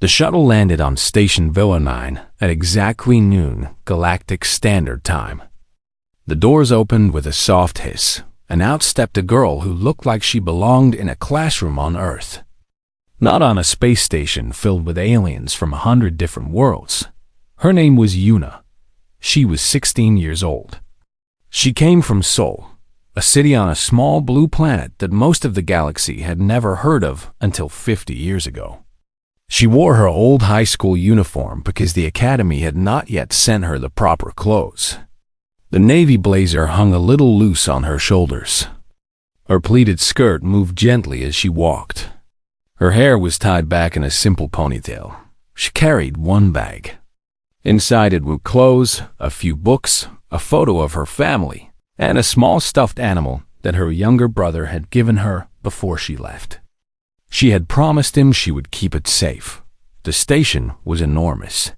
The shuttle landed on Station Villa 9 at exactly noon Galactic Standard Time. The doors opened with a soft hiss, and out stepped a girl who looked like she belonged in a classroom on Earth. Not on a space station filled with aliens from 100 different worlds. Her name was Yuna. She was 16 years old. She came from Seoul, a city on a small blue planet that most of the galaxy had never heard of until 50 years ago. She wore her old high school uniform because the academy had not yet sent her the proper clothes. The navy blazer hung a little loose on her shoulders. Her pleated skirt moved gently as she walked. Her hair was tied back in a simple ponytail. She carried one bag. Inside it were clothes, a few books, a photo of her family, and a small stuffed animal that her younger brother had given her before she left. She had promised him she would keep it safe. The station was enormous.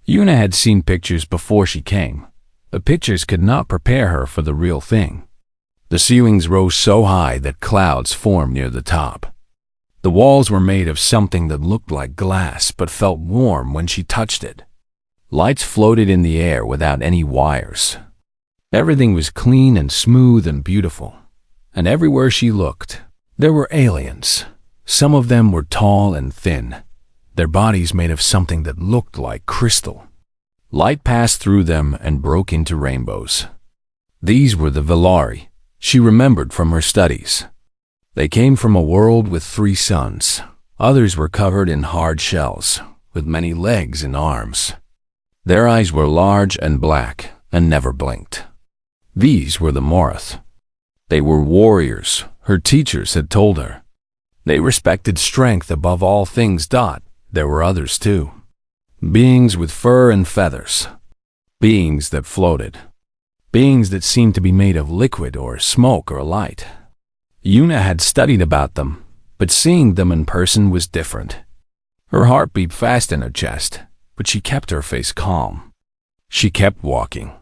Yuna had seen pictures before she came. The pictures could not prepare her for the real thing. The ceilings rose so high that clouds formed near the top. The walls were made of something that looked like glass but felt warm when she touched it. Lights floated in the air without any wires. Everything was clean and smooth and beautiful. And everywhere she looked, there were aliens. Some of them were tall and thin, their bodies made of something that looked like crystal. Light passed through them and broke into rainbows. These were the Velari, she remembered from her studies. They came from a world with 3 suns. Others were covered in hard shells, with many legs and arms. Their eyes were large and black and never blinked. These were the Morath. They were warriors, her teachers had told her. They respected strength above all things. There were others too. Beings with fur and feathers. Beings that floated. Beings that seemed to be made of liquid or smoke or light. Yuna had studied about them, but seeing them in person was different. Her heart beat fast in her chest, but she kept her face calm. She kept walking.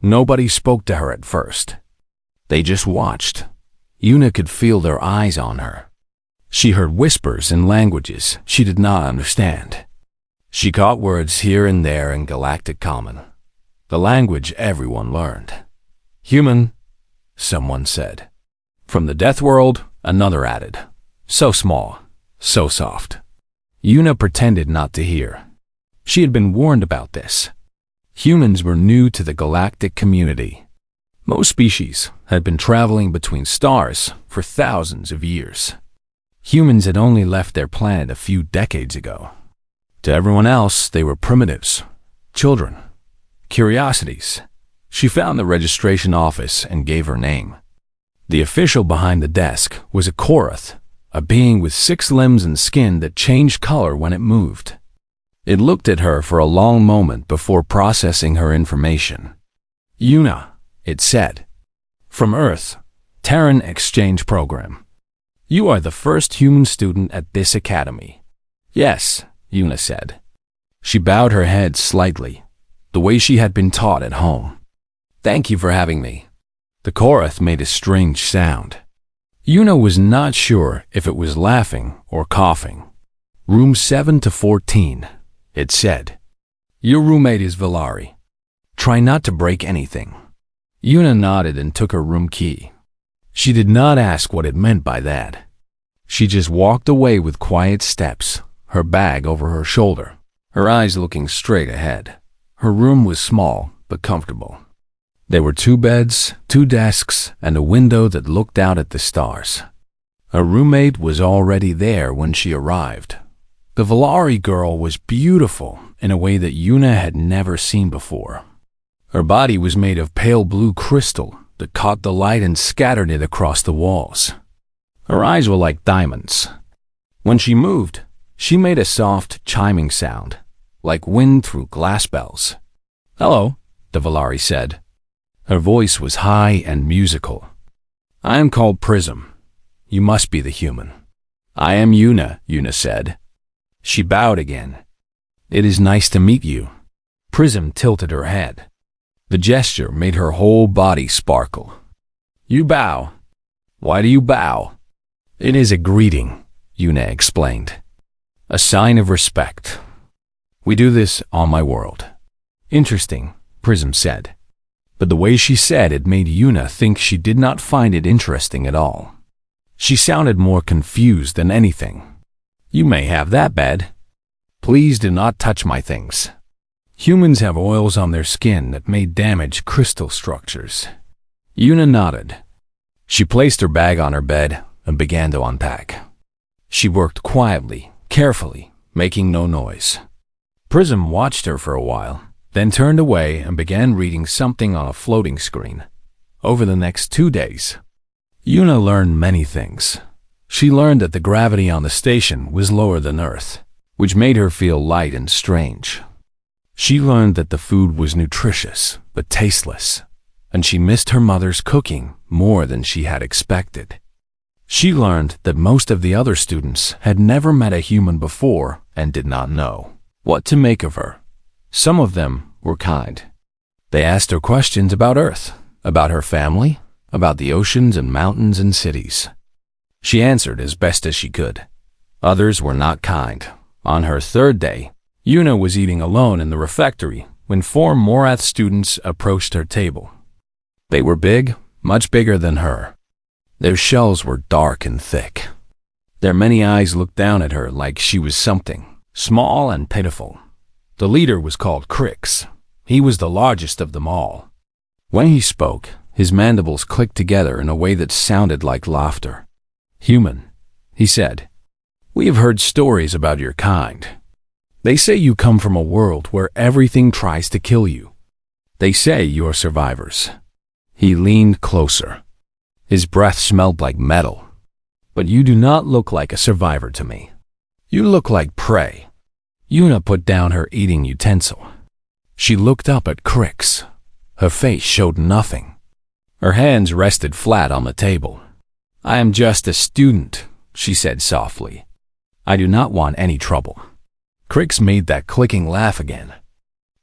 Nobody spoke to her at first. They just watched. Yuna could feel their eyes on her. She heard whispers in languages she did not understand. She caught words here and there in Galactic Common, the language everyone learned. Human, someone said. From the Deathworld, another added. So small, so soft. Yuna pretended not to hear. She had been warned about this. Humans were new to the galactic community. Most species had been traveling between stars for thousands of years. Humans had only left their planet a few decades ago. To everyone else, they were primitives, children, curiosities. She found the registration office and gave her name. The official behind the desk was a Korath, a being with 6 limbs and skin that changed color when it moved. It looked at her for a long moment before processing her information. Yuna, it said. From Earth, Terran Exchange Program. You are the first human student at this academy. Yes, Yuna said. She bowed her head slightly, the way she had been taught at home. Thank you for having me. The Korath made a strange sound. Yuna was not sure if it was laughing or coughing. Room 7 to 14, it said. Your roommate is Velari. Try not to break anything. Yuna nodded and took her room key. She did not ask what it meant by that. She just walked away with quiet steps, her bag over her shoulder, her eyes looking straight ahead. Her room was small but comfortable. There were 2 beds, 2 desks, and a window that looked out at the stars. Her roommate was already there when she arrived. The Velari girl was beautiful in a way that Yuna had never seen before. Her body was made of pale blue crystal that caught the light and scattered it across the walls. Her eyes were like diamonds. When she moved, she made a soft, chiming sound, like wind through glass bells. Hello, the Velari said. Her voice was high and musical. I am called Prism. You must be the human. I am Yuna, Yuna said. She bowed again. It is nice to meet you. Prism tilted her head. The gesture made her whole body sparkle. You bow. Why do you bow? It is a greeting, Yuna explained. A sign of respect. We do this on my world. Interesting, Prism said. But the way she said it made Yuna think she did not find it interesting at all. She sounded more confused than anything. You may have that bed. Please do not touch my things. Humans have oils on their skin that may damage crystal structures. Yuna nodded. She placed her bag on her bed and began to unpack. She worked quietly, carefully, making no noise. Prism watched her for a while, then turned away and began reading something on a floating screen. Over the next 2 days, Yuna learned many things. She learned that the gravity on the station was lower than Earth, which made her feel light and strange. She learned that the food was nutritious but tasteless, and she missed her mother's cooking more than she had expected. She learned that most of the other students had never met a human before and did not know what to make of her. Some of them were kind. They asked her questions about Earth, about her family, about the oceans and mountains and cities. She answered as best as she could. Others were not kind. On her 3rd day, Yuna was eating alone in the refectory when 4 Morath students approached her table. They were big, much bigger than her. Their shells were dark and thick. Their many eyes looked down at her like she was something small and pitiful. The leader was called Crix. He was the largest of them all. When he spoke, his mandibles clicked together in a way that sounded like laughter. "Human," he said, "we have heard stories about your kind. They say you come from a world where everything tries to kill you. They say you are survivors." He leaned closer. His breath smelled like metal. "But you do not look like a survivor to me. You look like prey." Yuna put down her eating utensil. She looked up at Crix. Her face showed nothing. Her hands rested flat on the table. "I am just a student," she said softly. "I do not want any trouble." Crix made that clicking laugh again.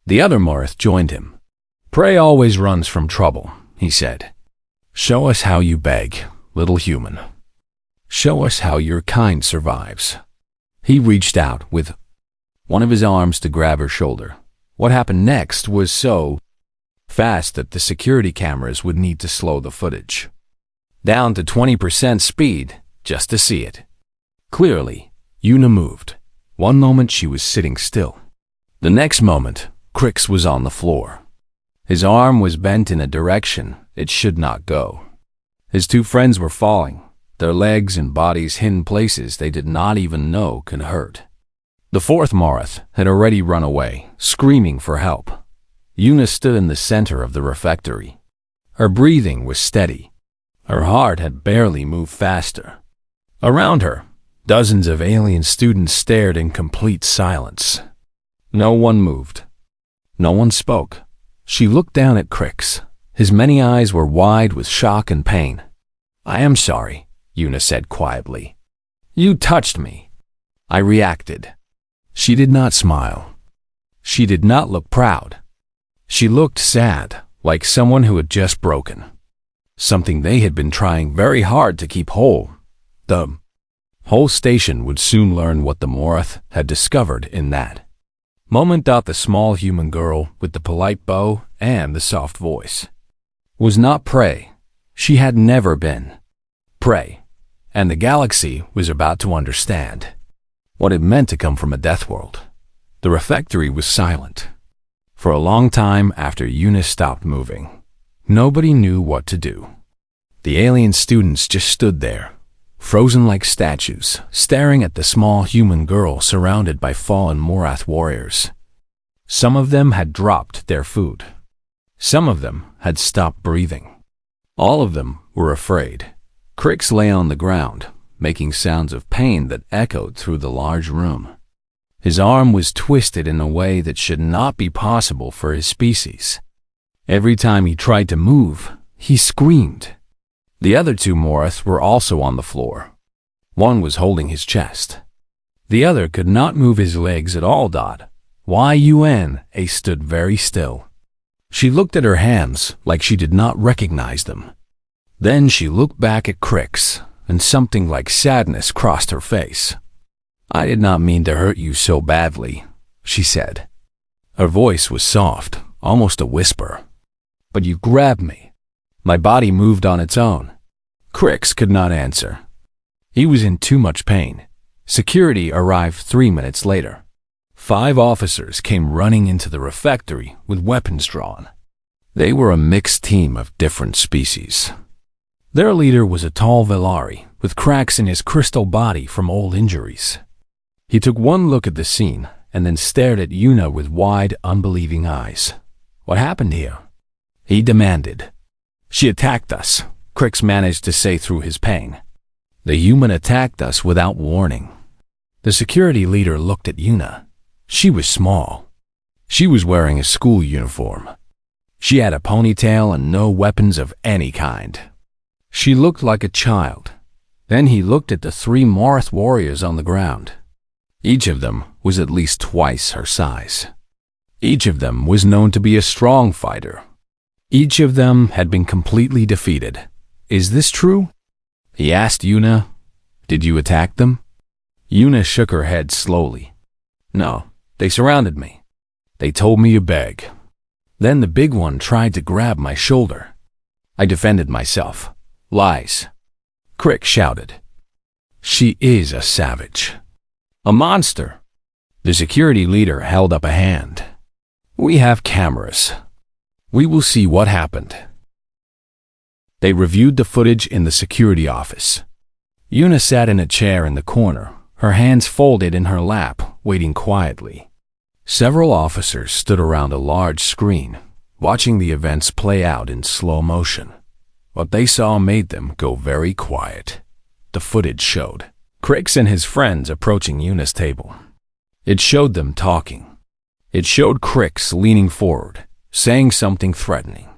The other Morath joined him. "Prey always runs from trouble," he said. "Show us how you beg, little human. Show us how your kind survives." He reached out with one of his arms to grab her shoulder. What happened next was so fast that the security cameras would need to slow the footage down to 20% speed just to see it. Clearly, Yuna moved. One moment she was sitting still. The next moment, Crix was on the floor. His arm was bent in a direction it should not go. His 2 friends were falling, their legs and bodies hidden places they did not even know could hurt. The 4th Morath had already run away, screaming for help. Yuna stood in the center of the refectory. Her breathing was steady. Her heart had barely moved faster. Around her, dozens of alien students stared in complete silence. No one moved. No one spoke. She looked down at Crix. His many eyes were wide with shock and pain. "I am sorry," Yuna said quietly. "You touched me." I reacted. She did not smile. She did not look proud. She looked sad, like someone who had just broken something they had been trying very hard to keep whole. The whole station would soon learn what the Morath had discovered in that moment. The small human girl with the polite bow and the soft voice was not prey. She had never been prey, and the galaxy was about to understand what it meant to come from a Deathworld. The refectory was silent. For a long time after Yuna stopped moving, nobody knew what to do. The alien students just stood there, frozen like statues, staring at the small human girl surrounded by fallen Morath warriors. Some of them had dropped their food. Some of them had stopped breathing. All of them were afraid. Crix lay on the ground, making sounds of pain that echoed through the large room. His arm was twisted in a way that should not be possible for his species. Every time he tried to move, he screamed. The other 2 Morath were also on the floor. One was holding his chest. The other could not move his legs at all. Yuna stood very still. She looked at her hands like she did not recognize them. Then she looked back at Crix, and something like sadness crossed her face. "I did not mean to hurt you so badly," she said. Her voice was soft, almost a whisper. "But you grabbed me." My body moved on its own. Crix could not answer. He was in too much pain. Security arrived 3 minutes later. 5 officers came running into the refectory with weapons drawn. They were a mixed team of different species. Their leader was a tall Velari with cracks in his crystal body from old injuries. He took one look at the scene and then stared at Yuna with wide, unbelieving eyes. "What happened here?" he demanded. "She attacked us," Crix managed to say through his pain. "The human attacked us without warning." The security leader looked at Yuna. She was small. She was wearing a school uniform. She had a ponytail and no weapons of any kind. She looked like a child. Then he looked at the 3 Marth warriors on the ground. Each of them was at least twice her size. Each of them was known to be a strong fighter. Each of them had been completely defeated. "Is this true?" he asked Yuna. "Did you attack them?" Yuna shook her head slowly. "No, they surrounded me. They told me to beg. Then the big one tried to grab my shoulder. I defended myself." "Lies," Crick shouted. "She is a savage. A monster." The security leader held up a hand. "We have cameras. We will see what happened." They reviewed the footage in the security office. Yuna sat in a chair in the corner, her hands folded in her lap, waiting quietly. Several officers stood around a large screen, watching the events play out in slow motion. What they saw made them go very quiet. The footage showed Crix and his friends approaching Yuna's table. It showed them talking. It showed Crix leaning forward, saying something threatening.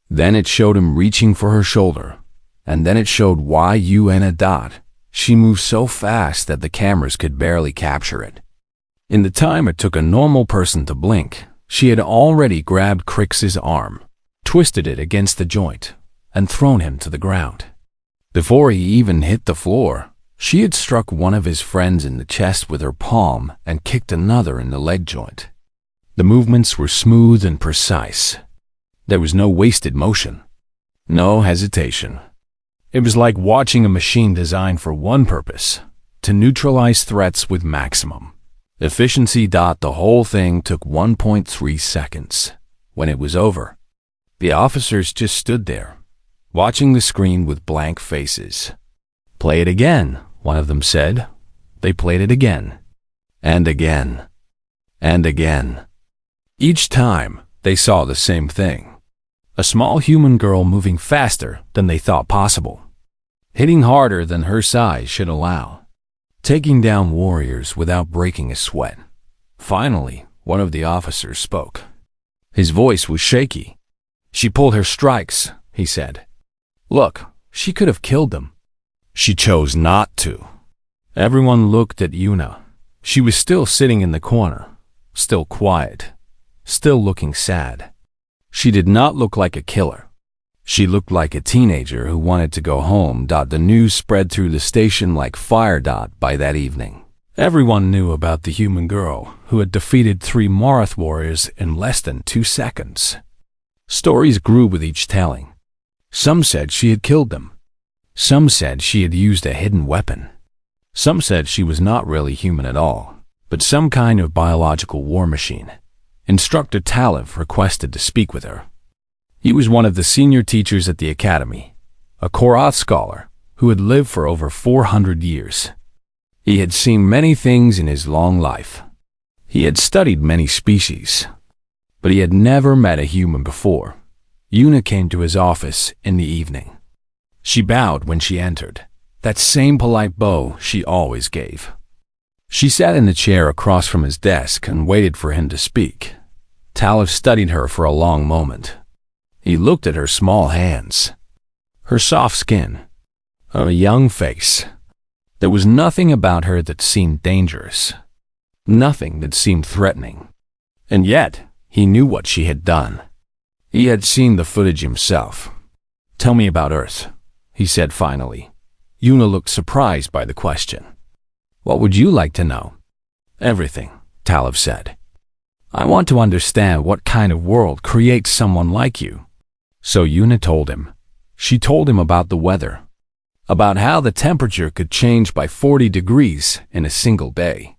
Then it showed him reaching for her shoulder. And then it showed Yuna. She moved so fast that the cameras could barely capture it. In the time it took a normal person to blink, she had already grabbed Crix's arm, twisted it against the joint, and thrown him to the ground. Before he even hit the floor, she had struck one of his friends in the chest with her palm and kicked another in the leg joint. The movements were smooth and precise. There was no wasted motion, no hesitation. It was like watching a machine designed for one purpose, to neutralize threats with maximum efficiency. The whole thing took 1.3 seconds. When it was over, the officers just stood there, watching the screen with blank faces. "Play it again," one of them said. They played it again, and again, and again. Each time, they saw the same thing. A small human girl moving faster than they thought possible, hitting harder than her size should allow, taking down warriors without breaking a sweat. Finally, one of the officers spoke. His voice was shaky. "She pulled her strikes," he said. "Look, she could have killed them. She chose not to." Everyone looked at Yuna. She was still sitting in the corner, still quiet, still looking sad. She did not look like a killer. She looked like a teenager who wanted to go home. The news spread through the station like fire. By that evening, everyone knew about the human girl who had defeated 3 Marth warriors in less than 2 seconds. Stories grew with each telling. Some said she had killed them. Some said she had used a hidden weapon. Some said she was not really human at all, but some kind of biological war machine. Instructor Talif requested to speak with her. He was one of the senior teachers at the academy, a Korath scholar who had lived for over 400 years. He had seen many things in his long life. He had studied many species, but he had never met a human before. Yuna came to his office in the evening. She bowed when she entered, that same polite bow she always gave. She sat in the chair across from his desk and waited for him to speak. Talif studied her for a long moment. He looked at her small hands, her soft skin, her young face. There was nothing about her that seemed dangerous, nothing that seemed threatening. And yet, he knew what she had done. He had seen the footage himself. "Tell me about Earth," he said finally. Yuna looked surprised by the question. What would you like to know? Everything, Talib said. I want to understand what kind of world creates someone like you. So Yuna told him. She told him about the weather, about how the temperature could change by 40 degrees in a single day,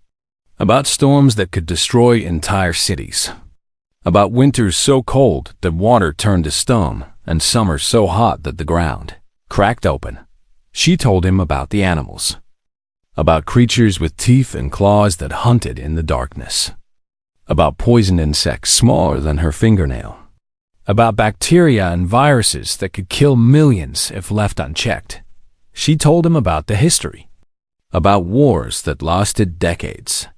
about storms that could destroy entire cities, about winters so cold that water turned to stone and summers so hot that the ground cracked open. She told him about the animals, about creatures with teeth and claws that hunted in the darkness, about poisoned insects smaller than her fingernail, about bacteria and viruses that could kill millions if left unchecked. She told him about the history, about wars that lasted decades,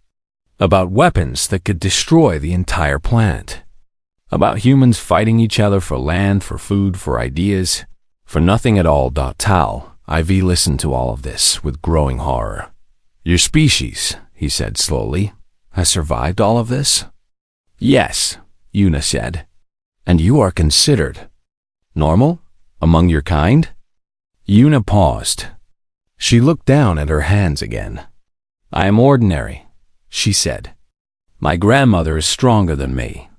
about weapons that could destroy the entire planet, about humans fighting each other for land, for food, for ideas, for nothing at all. Tal, IV listened to all of this with growing horror. Your species, he said slowly, has survived all of this? Yes, Yuna said. And you are considered normal among your kind? Yuna paused. She looked down at her hands again. I am ordinary, she said. My grandmother is stronger than me.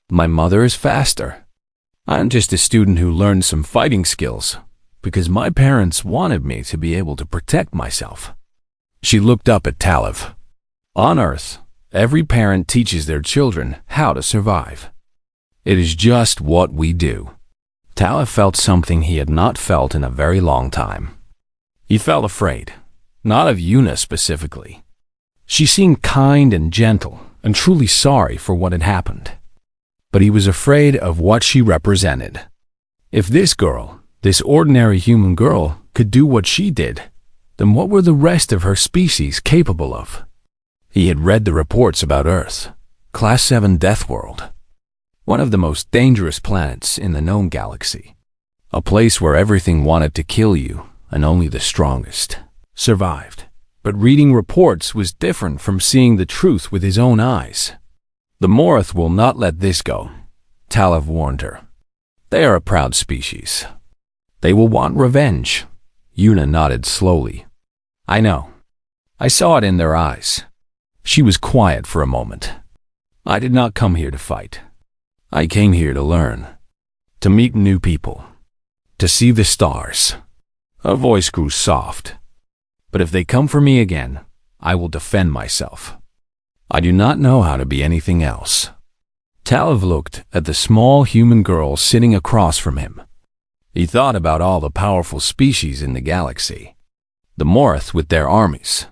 My mother is faster. I'm just a student who learned some fighting skills because my parents wanted me to be able to protect myself. She looked up at Talib. On Earth, every parent teaches their children how to survive. It is just what we do. Talib felt something he had not felt in a very long time. He felt afraid, not of Yuna specifically. She seemed kind and gentle and truly sorry for what had happened. But he was afraid of what she represented. If this girl, this ordinary human girl, could do what she did, then what were the rest of her species capable of? He had read the reports about Earth, Class 7 Deathworld, one of the most dangerous planets in the known galaxy, a place where everything wanted to kill you and only the strongest survived. But reading reports was different from seeing the truth with his own eyes. The Morith will not let this go, Talib warned her. They are a proud species. They will want revenge. Yuna nodded slowly. I know. I saw it in their eyes. She was quiet for a moment. I did not come here to fight. I came here to learn, to meet new people, to see the stars. Her voice grew soft. But if they come for me again, I will defend myself. I do not know how to be anything else. Talib looked at the small human girl sitting across from him. He thought about all the powerful species in the galaxy. The Morith with their armies,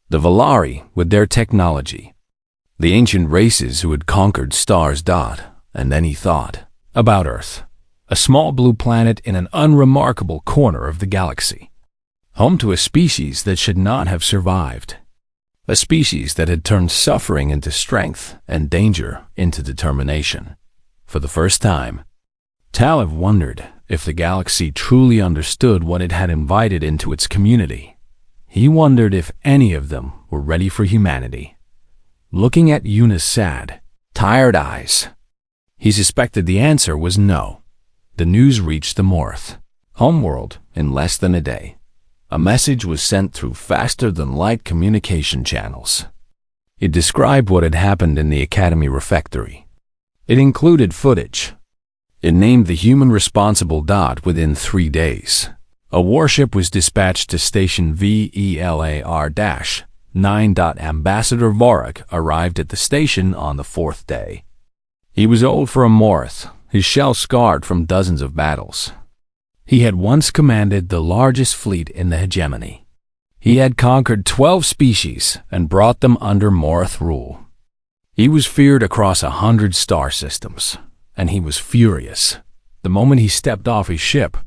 the Valari with their technology, the ancient races who had conquered stars. And then he thought about Earth, a small blue planet in an unremarkable corner of the galaxy, home to a species that should not have survived, a species that had turned suffering into strength and danger into determination. For the first time, Talib wondered if the galaxy truly understood what it had invited into its community. He wondered if any of them were ready for humanity. Looking at Yuna's sad, tired eyes, he suspected the answer was no. The news reached the Morith homeworld in less than a day. A message was sent through faster-than-light communication channels. It described what had happened in the Academy refectory. It included footage. It named the human responsible. Within 3 days, a warship was dispatched to Station VELAR-9. Ambassador Vorak arrived at the station on the 4th day. He was old for a Morith, his shell scarred from dozens of battles. He had once commanded the largest fleet in the hegemony. He had conquered 12 species and brought them under Morith rule. He was feared across 100 star systems, and he was furious. The moment he stepped off his ship,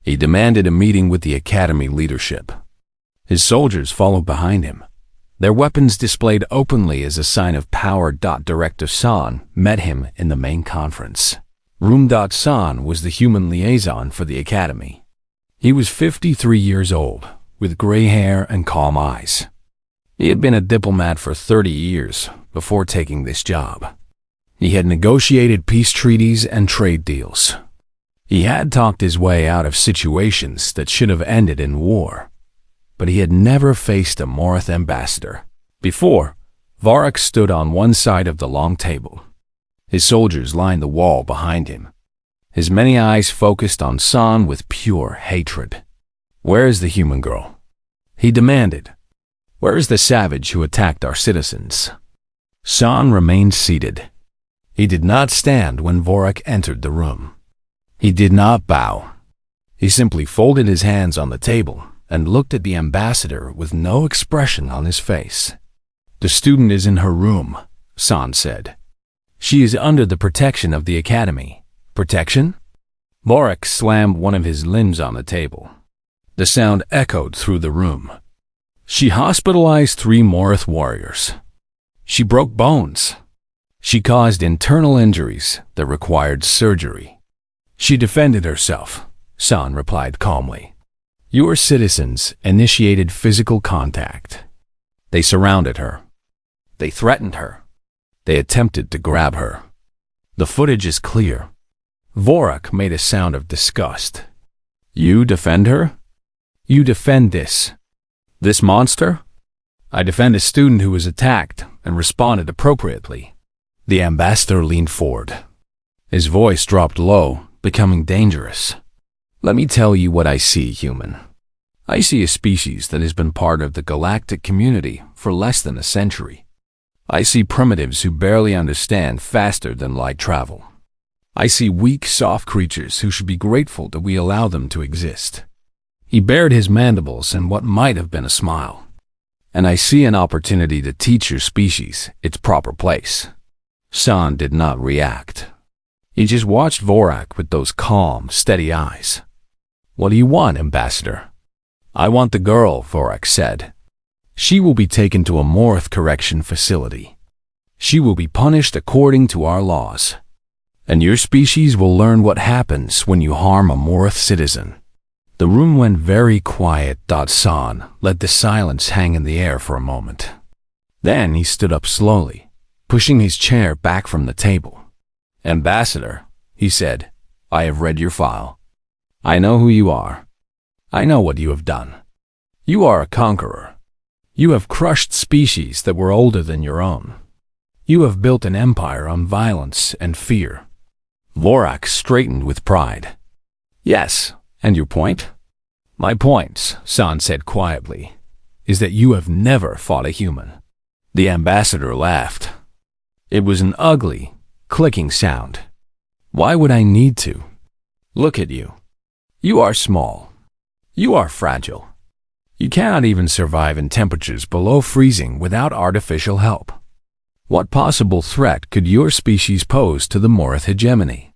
he demanded a meeting with the Academy leadership. His soldiers followed behind him, their weapons displayed openly as a sign of power. Director San met him in the main conference room. San was the human liaison for the Academy. He was 53 years old, with gray hair and calm eyes. He had been a diplomat for 30 years before taking this job. He had negotiated peace treaties and trade deals. He had talked his way out of situations that should have ended in war. but he had never faced a Morith ambassador. Before, Vorak stood on one side of the long table. His soldiers lined the wall behind him. His many eyes focused on San with pure hatred. "Where is the human girl?" he demanded. "Where is the savage who attacked our citizens?" San remained seated. He did not stand when Vorak entered the room. He did not bow. He simply folded his hands on the table and looked at the ambassador with no expression on his face. "The student is in her room," San said. "She is under the protection of the academy." "Protection?" Vorak slammed one of his limbs on the table. The sound echoed through the room. "She hospitalized 3 Morith warriors. She broke bones. She caused internal injuries that required surgery. She defended herself," San replied calmly. "Your citizens initiated physical contact. They surrounded her. They threatened her. They attempted to grab her. The footage is clear." Vorak made a sound of disgust. "You defend her? You defend this monster?" "I defend a student who was attacked and responded appropriately." The ambassador leaned forward. His voice dropped low, becoming dangerous. "Let me tell you what I see, human. I see a species that has been part of the galactic community for less than a century. I see primitives who barely understand faster than light travel. I see weak, soft creatures who should be grateful that we allow them to exist." He bared his mandibles in what might have been a smile. "And I see an opportunity to teach your species its proper place." San did not react. He just watched Vorak with those calm, steady eyes. "What do you want, Ambassador?" "I want the girl," Vorak said. "She will be taken to a Morith correction facility. She will be punished according to our laws. And your species will learn what happens when you harm a Morith citizen." The room went very quiet. San let the silence hang in the air for a moment. Then he stood up slowly, pushing his chair back from the table. "Ambassador," he said, "I have read your file. I know who you are. I know what you have done. You are a conqueror. You have crushed species that were older than your own. You have built an empire on violence and fear." Vorak straightened with pride. "Yes, and your point?" "My point," San said quietly, "is that you have never fought a human." The ambassador laughed. It was an ugly, clicking sound. "Why would I need to? Look at you. You are small. You are fragile. You cannot even survive in temperatures below freezing without artificial help. What possible threat could your species pose to the Morith hegemony?"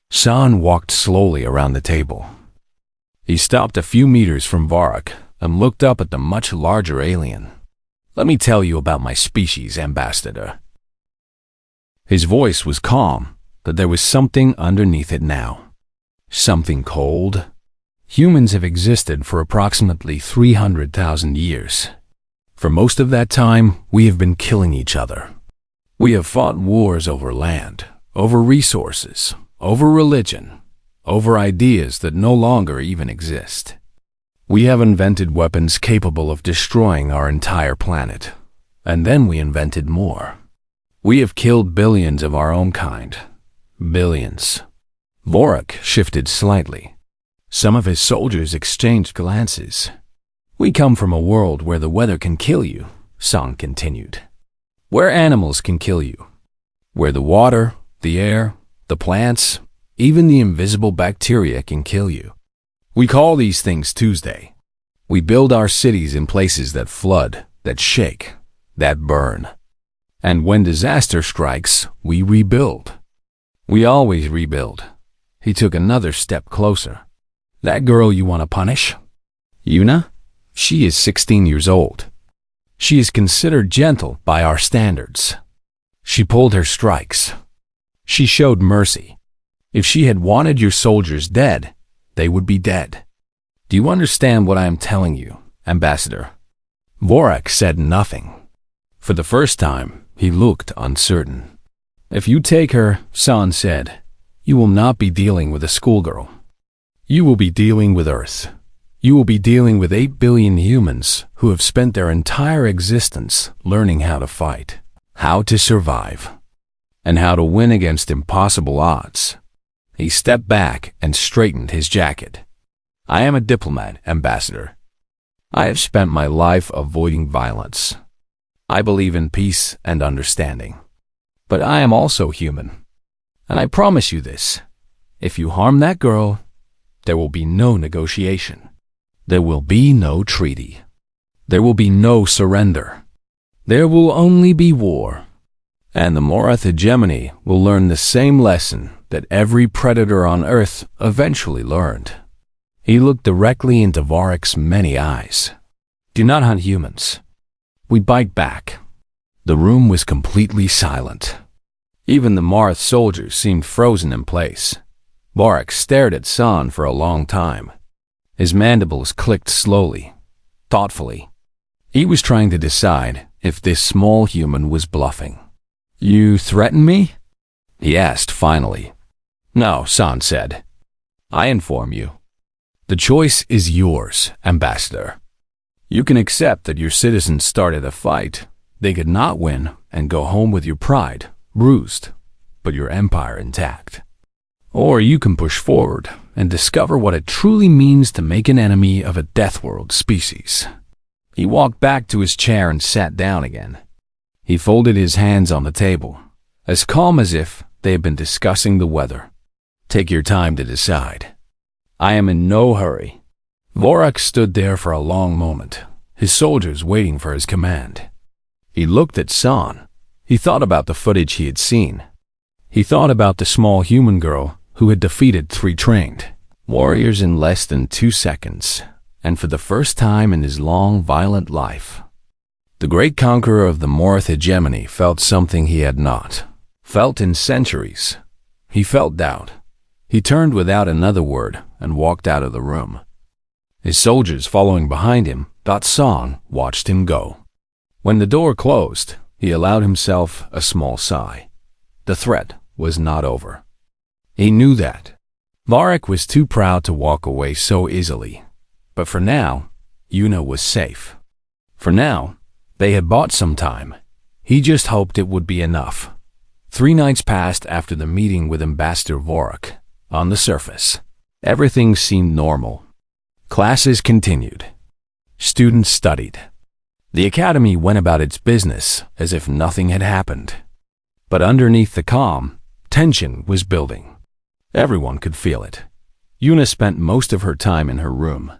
San walked slowly around the table. He stopped a few meters from Vorak and looked up at the much larger alien. "Let me tell you about my species, Ambassador." His voice was calm, but there was something underneath it now. Something cold. Humans have existed for approximately 300,000 years. For most of that time, we have been killing each other. We have fought wars over land, over resources, over religion, over ideas that no longer even exist. We have invented weapons capable of destroying our entire planet, and then we invented more. We have killed billions of our own kind. Billions. Vorak shifted slightly. Some of his soldiers exchanged glances. "We come from a world where the weather can kill you," San continued. "Where animals can kill you. Where the water, the air, the plants, even the invisible bacteria can kill you. We call these things Tuesday. We build our cities in places that flood, that shake, that burn. And when disaster strikes, we rebuild. We always rebuild." He took another step closer. "That girl you want to punish? Yuna? She is 16 years old. She is considered gentle by our standards. She pulled her strikes. She showed mercy. If she had wanted your soldiers dead, they would be dead. Do you understand what I am telling you, Ambassador?" Vorak said nothing. For the first time, he looked uncertain. "If you take her," San said, "you will not be dealing with a schoolgirl. You will be dealing with Earth. You will be dealing with 8 billion humans who have spent their entire existence learning how to fight, how to survive, and how to win against impossible odds. He stepped back and straightened his jacket. I am a diplomat, Ambassador. I have spent my life avoiding violence. I believe in peace and understanding. But I am also human. And I promise you this. If you harm that girl, there will be no negotiation. There will be no treaty. There will be no surrender. There will only be war. And the Morath hegemony will learn the same lesson that every predator on Earth eventually learned. He looked directly into Varroc's many eyes. Do not hunt humans. We bite back. The room was completely silent. Even the Morath soldiers seemed frozen in place. Varroc stared at San for a long time. His mandibles clicked slowly, thoughtfully. He was trying to decide if this small human was bluffing. You threaten me? He asked finally. No, San said. I inform you. The choice is yours, Ambassador. You can accept that your citizens started a fight. They could not win and go home with your pride, bruised, but your empire intact. Or you can push forward and discover what it truly means to make an enemy of a Deathworld species. He walked back to his chair and sat down again. He folded his hands on the table, as calm as if they had been discussing the weather. Take your time to decide. I am in no hurry. Varroc stood there for a long moment, his soldiers waiting for his command. He looked at San. He thought about the footage he had seen. He thought about the small human girl who had defeated 3 trained warriors in less than 2 seconds, and for the first time in his long, violent life. The great conqueror of the Morath hegemony felt something he had not felt in centuries. He felt doubt. He turned without another word and walked out of the room. His soldiers following behind him, San watched him go. When the door closed, he allowed himself a small sigh. The threat was not over. He knew that. Varroc was too proud to walk away so easily. But for now, Yuna was safe. For now, they had bought some time. He just hoped it would be enough. 3 nights passed after the meeting with Ambassador Varroc. On the surface, everything seemed normal. Classes continued. Students studied. The academy went about its business as if nothing had happened. But underneath the calm, tension was building. Everyone could feel it. Yuna spent most of her time in her room.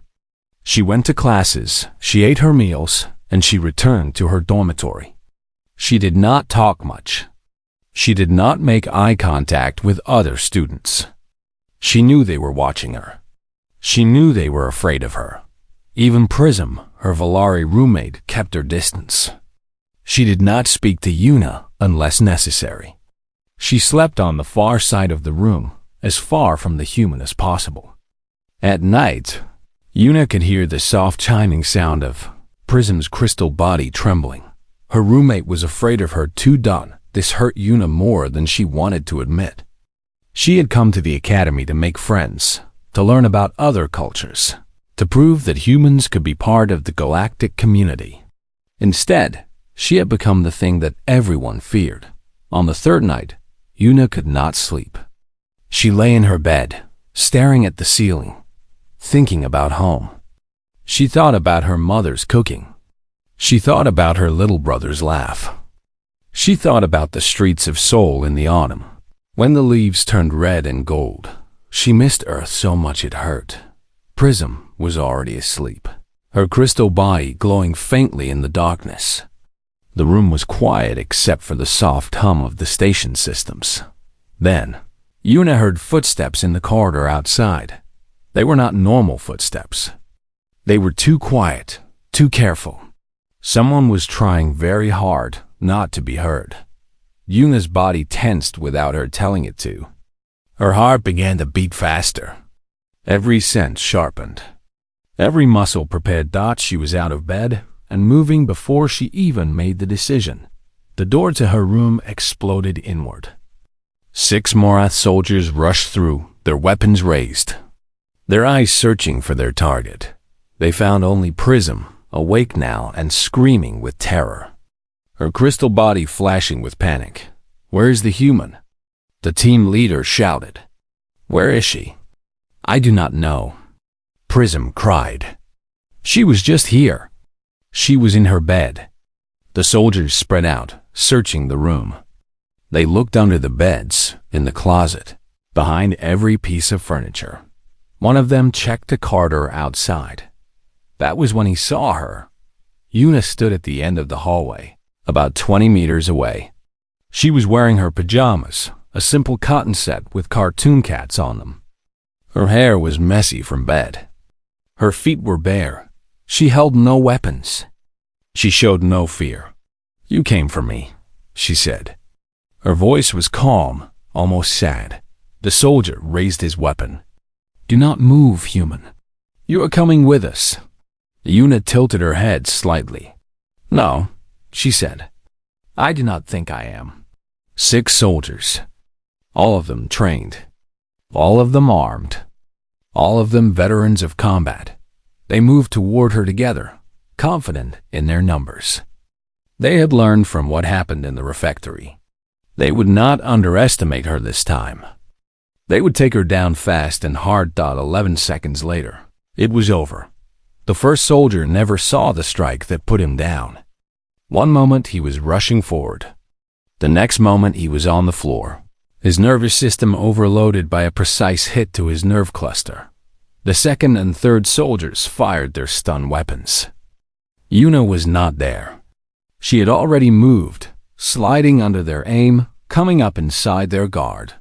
She went to classes, she ate her meals, and she returned to her dormitory. She did not talk much. She did not make eye contact with other students. She knew they were watching her. She knew they were afraid of her. Even Prism, her Valari roommate, kept her distance. She did not speak to Yuna unless necessary. She slept on the far side of the room, as far from the human as possible. At night, Yuna could hear the soft chiming sound of Prism's crystal body trembling. Her roommate was afraid of her too. This hurt Yuna more than she wanted to admit. She had come to the academy to make friends, to learn about other cultures, to prove that humans could be part of the galactic community. Instead, she had become the thing that everyone feared. On the 3rd night, Yuna could not sleep. She lay in her bed, staring at the ceiling, thinking about home. She thought about her mother's cooking. She thought about her little brother's laugh. She thought about the streets of Seoul in the autumn. When the leaves turned red and gold, she missed Earth so much it hurt. Prism was already asleep, her crystal body glowing faintly in the darkness. The room was quiet except for the soft hum of the station systems. Then, Yuna heard footsteps in the corridor outside. They were not normal footsteps. They were too quiet, too careful. Someone was trying very hard not to be heard. Yuna's body tensed without her telling it to. Her heart began to beat faster. Every sense sharpened. Every muscle prepared. She was out of bed and moving before she even made the decision. The door to her room exploded inward. 6 Morath soldiers rushed through, their weapons raised, their eyes searching for their target. They found only Prism, awake now and screaming with terror, her crystal body flashing with panic. "Where is the human?" The team leader shouted. "Where is she?" "I do not know," Prism cried. "She was just here. She was in her bed." The soldiers spread out, searching the room. They looked under the beds, in the closet, behind every piece of furniture. One of them checked the corridor outside. That was when he saw her. Una stood at the end of the hallway, about 20 meters away. She was wearing her pajamas, a simple cotton set with cartoon cats on them. Her hair was messy from bed. Her feet were bare. She held no weapons. She showed no fear. "You came for me," she said. Her voice was calm, almost sad. The soldier raised his weapon. "Do not move, human. You are coming with us." Una tilted her head slightly. "No," she said. "I do not think I am." 6 soldiers. All of them trained. All of them armed. All of them veterans of combat. They moved toward her together, confident in their numbers. They had learned from what happened in the refectory. They would not underestimate her this time. They would take her down fast and hard. 11 seconds later, it was over. The first soldier never saw the strike that put him down. One moment he was rushing forward. The next moment he was on the floor, his nervous system overloaded by a precise hit to his nerve cluster. The second and third soldiers fired their stun weapons. Una was not there. She had already moved, sliding under their aim, coming up inside their guard.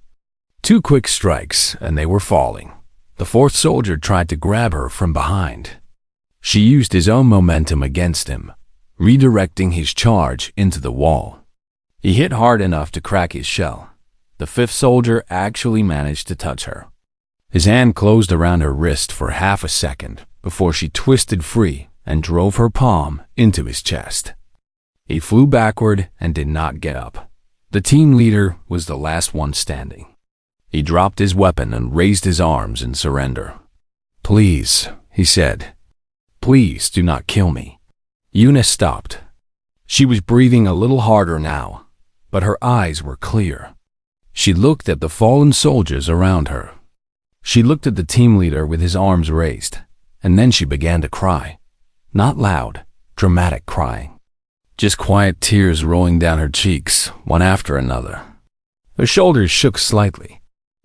2 quick strikes, and they were falling. The fourth soldier tried to grab her from behind. She used his own momentum against him, redirecting his charge into the wall. He hit hard enough to crack his shell. The fifth soldier actually managed to touch her. His hand closed around her wrist for half a second before she twisted free and drove her palm into his chest. He flew backward and did not get up. The team leader was the last one standing. He dropped his weapon and raised his arms in surrender. "Please," he said. "Please do not kill me." Una stopped. She was breathing a little harder now, but her eyes were clear. She looked at the fallen soldiers around her. She looked at the team leader with his arms raised, and then she began to cry. Not loud, dramatic crying. Just quiet tears rolling down her cheeks, one after another. Her shoulders shook slightly.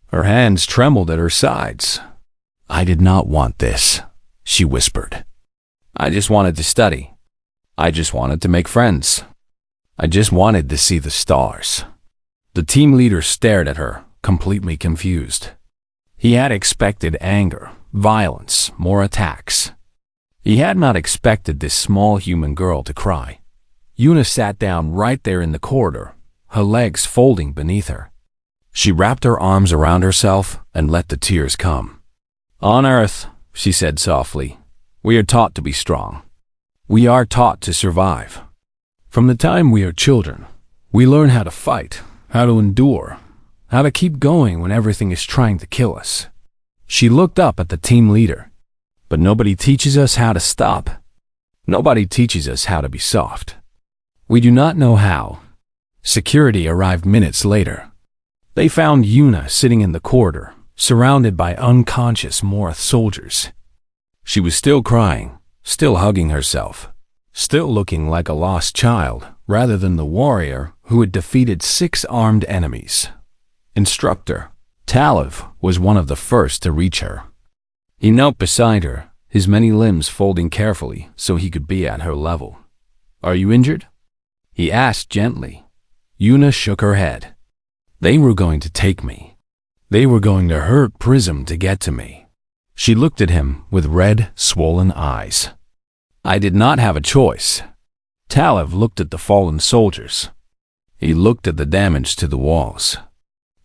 Her hands trembled at her sides. "I did not want this," she whispered. "I just wanted to study. I just wanted to make friends. I just wanted to see the stars." The team leader stared at her, completely confused. He had expected anger, violence, more attacks. He had not expected this small human girl to cry. Una sat down right there in the corridor, her legs folding beneath her. She wrapped her arms around herself and let the tears come. "On Earth," she said softly, "we are taught to be strong. We are taught to survive. From the time we are children, we learn how to fight, how to endure, how to keep going when everything is trying to kill us." She looked up at the team leader. "But nobody teaches us how to stop. Nobody teaches us how to be soft. We do not know how." Security arrived minutes later. They found Una sitting in the corridor, surrounded by unconscious Morith soldiers. She was still crying, still hugging herself, still looking like a lost child rather than the warrior who had defeated 6 armed enemies. Instructor Talev was one of the first to reach her. He knelt beside her, his many limbs folding carefully so he could be at her level. "Are you injured?" he asked gently. Una shook her head. "They were going to take me. They were going to hurt Prism to get to me." She looked at him with red, swollen eyes. "I did not have a choice." Talev looked at the fallen soldiers. He looked at the damage to the walls.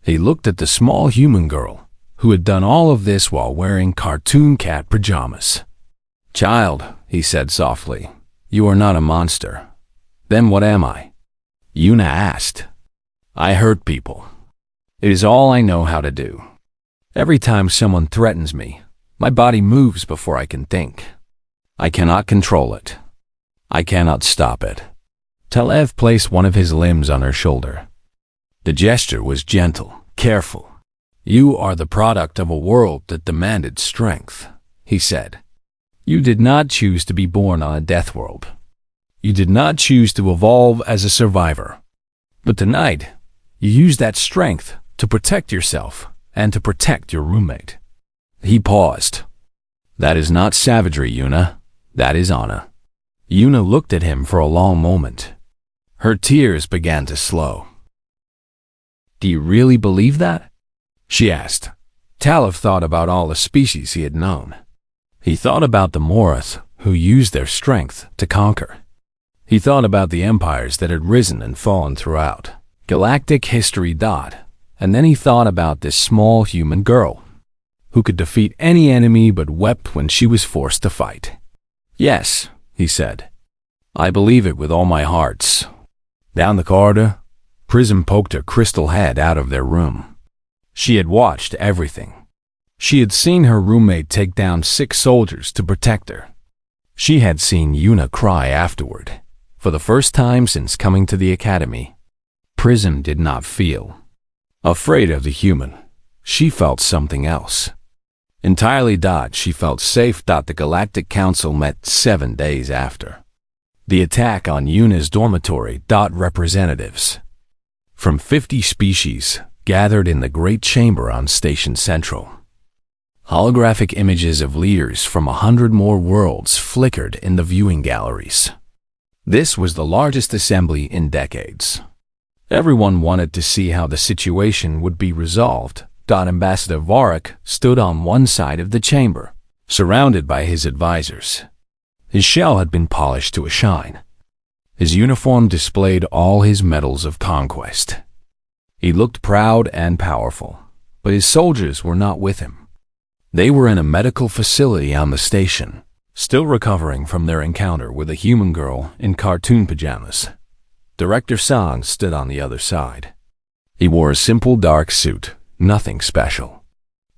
He looked at the small human girl who had done all of this while wearing cartoon cat pajamas. "Child," he said softly, "you are not a monster. Then what am I?" Una asked. "I hurt people. It is all I know how to do. Every time someone threatens me, my body moves before I can think. I cannot control it. I cannot stop it. Telev placed one of his limbs on her shoulder. The gesture was gentle, careful. You are the product of a world that demanded strength, he said. You did not choose to be born on a death world. You did not choose to evolve as a survivor. But tonight, you used that strength to protect yourself and to protect your roommate. He paused. That is not savagery, Yuna. That is honor. Yuna looked at him for a long moment. Her tears began to slow. Do you really believe that? She asked. Talif thought about all the species he had known. He thought about the Morath who used their strength to conquer. He thought about the empires that had risen and fallen throughout galactic history. And then he thought about this small human girl who could defeat any enemy but wept when she was forced to fight. Yes, he said. I believe it with all my heart. Down the corridor, Prism poked her crystal head out of their room. She had watched everything. She had seen her roommate take down 6 soldiers to protect her. She had seen Yuna cry afterward. For the first time since coming to the academy, Prism did not feel afraid of the human. She felt something else. Entirely. She felt safe. The Galactic Council met 7 days after the attack on Yuna's dormitory. Representatives from 50 species gathered in the Great Chamber on Station Central. Holographic images of leaders from 100 more worlds flickered in the viewing galleries. This was the largest assembly in decades. Everyone wanted to see how the situation would be resolved. Ambassador Vorak stood on one side of the chamber, surrounded by his advisors. His shell had been polished to a shine. His uniform displayed all his medals of conquest. He looked proud and powerful, but his soldiers were not with him. They were in a medical facility on the station, still recovering from their encounter with a human girl in cartoon pajamas. Director Sang stood on the other side. He wore a simple dark suit, nothing special.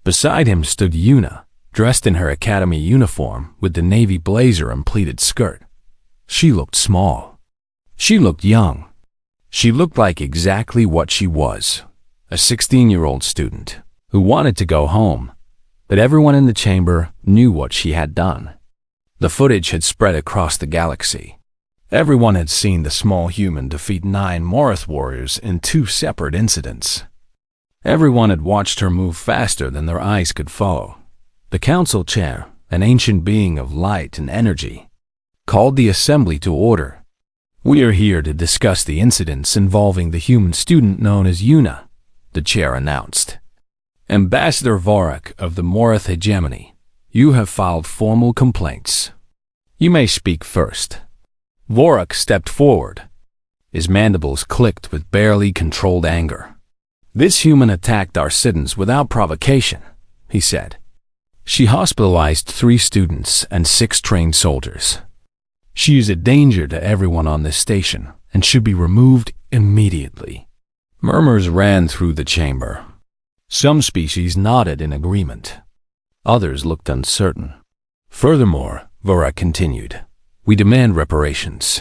Beside him stood Yuna, dressed in her academy uniform with the navy blazer and pleated skirt. She looked small. She looked young. She looked like exactly what she was, a 16-year-old student who wanted to go home. But everyone in the chamber knew what she had done. The footage had spread across the galaxy. Everyone had seen the small human defeat 9 Morath warriors in 2 separate incidents. Everyone had watched her move faster than their eyes could follow. The council chair, an ancient being of light and energy, called the assembly to order. We are here to discuss the incidents involving the human student known as Yuna, the chair announced. Ambassador Vorak of the Morath hegemony, you have filed formal complaints. You may speak first. Vorak stepped forward. His mandibles clicked with barely controlled anger. This human attacked our citizens without provocation, he said. She hospitalized 3 students and 6 trained soldiers. She is a danger to everyone on this station and should be removed immediately. Murmurs ran through the chamber. Some species nodded in agreement. Others looked uncertain. Furthermore, Vorak continued, we demand reparations.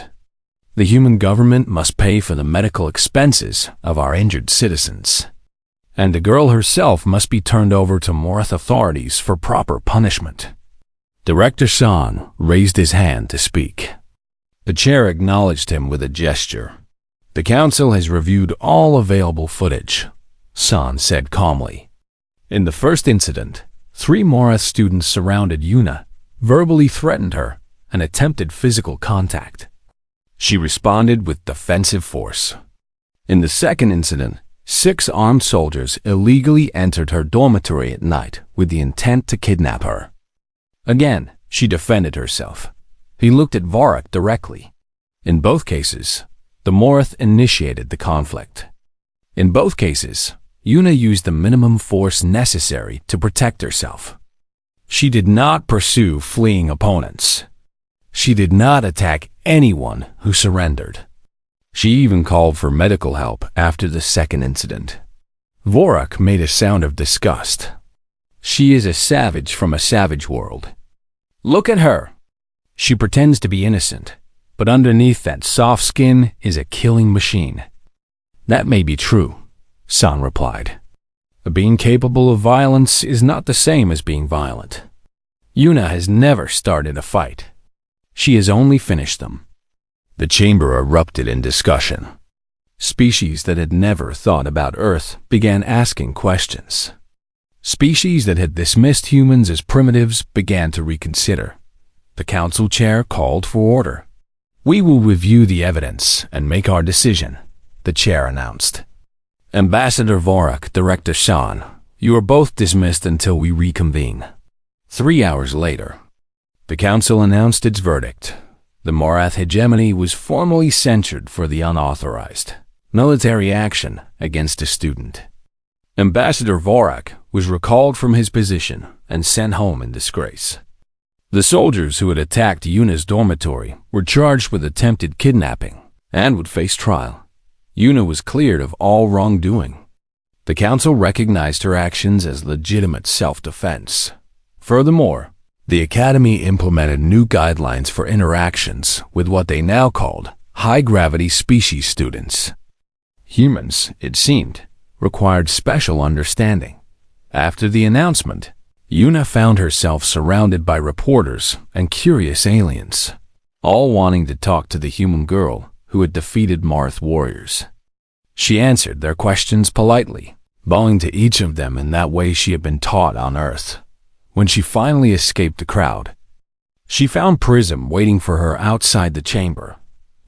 The human government must pay for the medical expenses of our injured citizens. And the girl herself must be turned over to Morath authorities for proper punishment. Director San raised his hand to speak. The chair acknowledged him with a gesture. The council has reviewed all available footage, San said calmly. In the first incident, 3 Morath students surrounded Yuna, verbally threatened her, and attempted physical contact. She responded with defensive force. In the second incident, 6 armed soldiers illegally entered her dormitory at night with the intent to kidnap her. Again, she defended herself. He looked at Vorak directly. In both cases, the Morath initiated the conflict. In both cases, Yuna used the minimum force necessary to protect herself. She did not pursue fleeing opponents. She did not attack anyone who surrendered. She even called for medical help after the second incident. Vorak made a sound of disgust. She is a savage from a savage world. Look at her. She pretends to be innocent, but underneath that soft skin is a killing machine. That may be true, San replied. Being capable of violence is not the same as being violent. Yuna has never started a fight. She has only finished them. The chamber erupted in discussion. Species that had never thought about Earth began asking questions. Species that had dismissed humans as primitives began to reconsider. The council chair called for order. "We will review the evidence and make our decision," the chair announced. "Ambassador Vorak, Director Shan, you are both dismissed until we reconvene." 3 hours later, the council announced its verdict. The Morath hegemony was formally censured for the unauthorized military action against a student. Ambassador Vorak was recalled from his position and sent home in disgrace. The soldiers who had attacked Yuna's dormitory were charged with attempted kidnapping and would face trial. Yuna was cleared of all wrongdoing. The council recognized her actions as legitimate self-defense. Furthermore, the Academy implemented new guidelines for interactions with what they now called high-gravity species students. Humans, it seemed, required special understanding. After the announcement, Yuna found herself surrounded by reporters and curious aliens, all wanting to talk to the human girl who had defeated Morath warriors. She answered their questions politely, bowing to each of them in that way she had been taught on Earth. When she finally escaped the crowd, she found Prism waiting for her outside the chamber.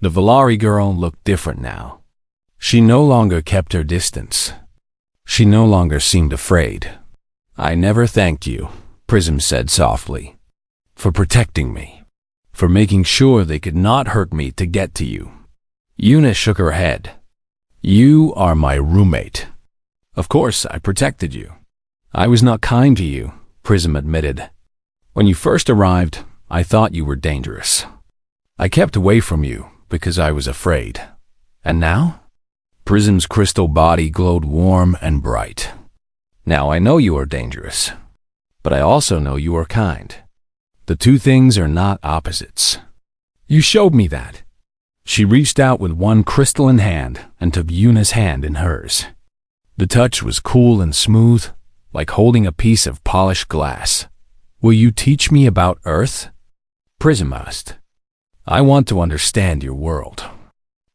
The Valari girl looked different now. She no longer kept her distance. She no longer seemed afraid. "I never thanked you," Prism said softly, "for protecting me, for making sure they could not hurt me to get to you." Yuna shook her head. "You are my roommate. Of course I protected you." "I was not kind to you," Prism admitted. "When you first arrived, I thought you were dangerous. I kept away from you because I was afraid. And now?" Prism's crystal body glowed warm and bright. "Now I know you are dangerous, but I also know you are kind. The two things are not opposites. You showed me that." She reached out with one crystalline hand and took Yuna's hand in hers. The touch was cool and smooth, like holding a piece of polished glass. "Will you teach me about Earth?" Prism asked. "I want to understand your world.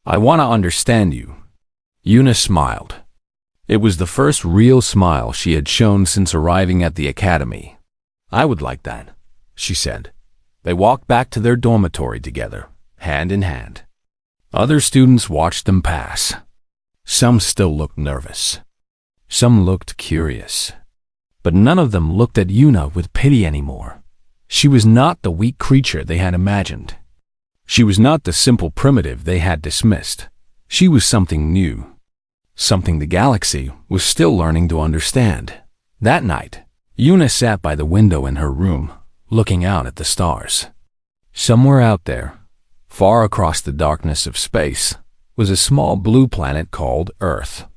I want to understand you." Yuna smiled. It was the first real smile she had shown since arriving at the academy. "I would like that," she said. They walked back to their dormitory together, hand in hand. Other students watched them pass. Some still looked nervous. Some looked curious. But none of them looked at Yuna with pity anymore. She was not the weak creature they had imagined. She was not the simple primitive they had dismissed. She was something new. Something the galaxy was still learning to understand. That night, Yuna sat by the window in her room, looking out at the stars. Somewhere out there, far across the darkness of space, was a small blue planet called Earth.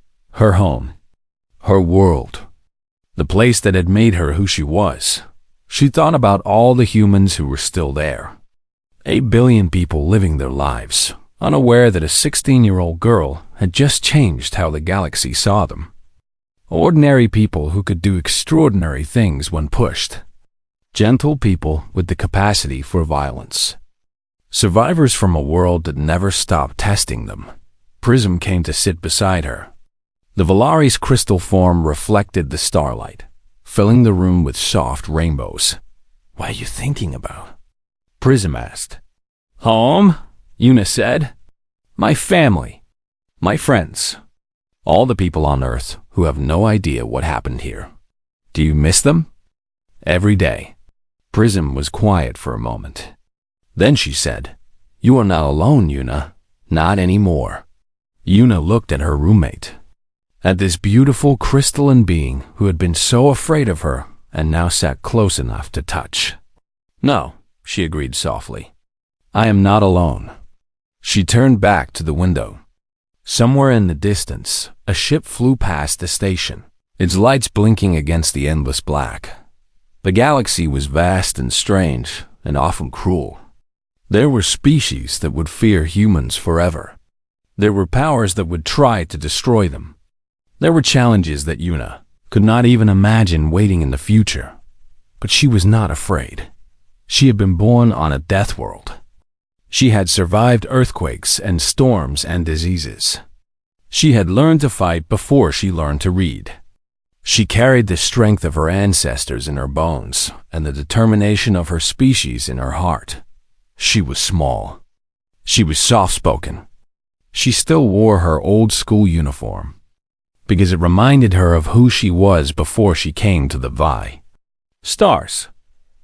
Her home. Her world. The place that had made her who she was. She thought about all the humans who were still there. 8 billion people living their lives, unaware that a 16-year-old girl had just changed how the galaxy saw them. Ordinary people who could do extraordinary things when pushed. Gentle people with the capacity for violence. Survivors from a world that never stopped testing them. Prism came to sit beside her. The Valari's crystal form reflected the starlight, filling the room with soft rainbows. "What are you thinking about?" Prism asked. "Home," Yuna said. "My family. My friends. All the people on Earth who have no idea what happened here. Do you miss them?" "Every day." Prism was quiet for a moment. Then she said, "You are not alone, Yuna. Not anymore." Yuna looked at her roommate. At this beautiful crystalline being who had been so afraid of her and now sat close enough to touch. "No," she agreed softly. "I am not alone." She turned back to the window. Somewhere in the distance, a ship flew past the station, its lights blinking against the endless black. The galaxy was vast and strange and often cruel. There were species that would fear humans forever. There were powers that would try to destroy them. There were challenges that Yuna could not even imagine waiting in the future. But she was not afraid. She had been born on a death world. She had survived earthquakes and storms and diseases. She had learned to fight before she learned to read. She carried the strength of her ancestors in her bones and the determination of her species in her heart. She was small. She was soft-spoken. She still wore her old school uniform because it reminded her of who she was before she came to the Vi. Stars.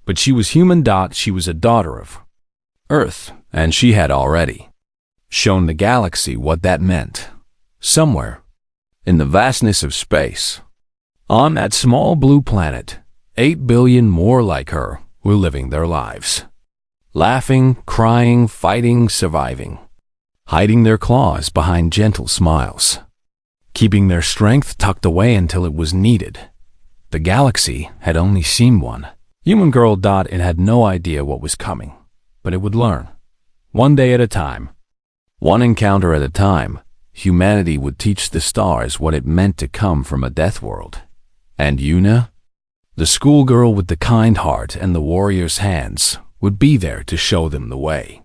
But she was human. She was a daughter of Earth, and she had already shown the galaxy what that meant. Somewhere in the vastness of space, on that small blue planet, 8 billion more like her were living their lives. Laughing, crying, fighting, surviving. Hiding their claws behind gentle smiles. Keeping their strength tucked away until it was needed. The galaxy had only seen one. Human girl. It had no idea what was coming, but it would learn. One day at a time. One encounter at a time, humanity would teach the stars what it meant to come from a death world. And Yuna, the schoolgirl with the kind heart and the warrior's hands, would be there to show them the way.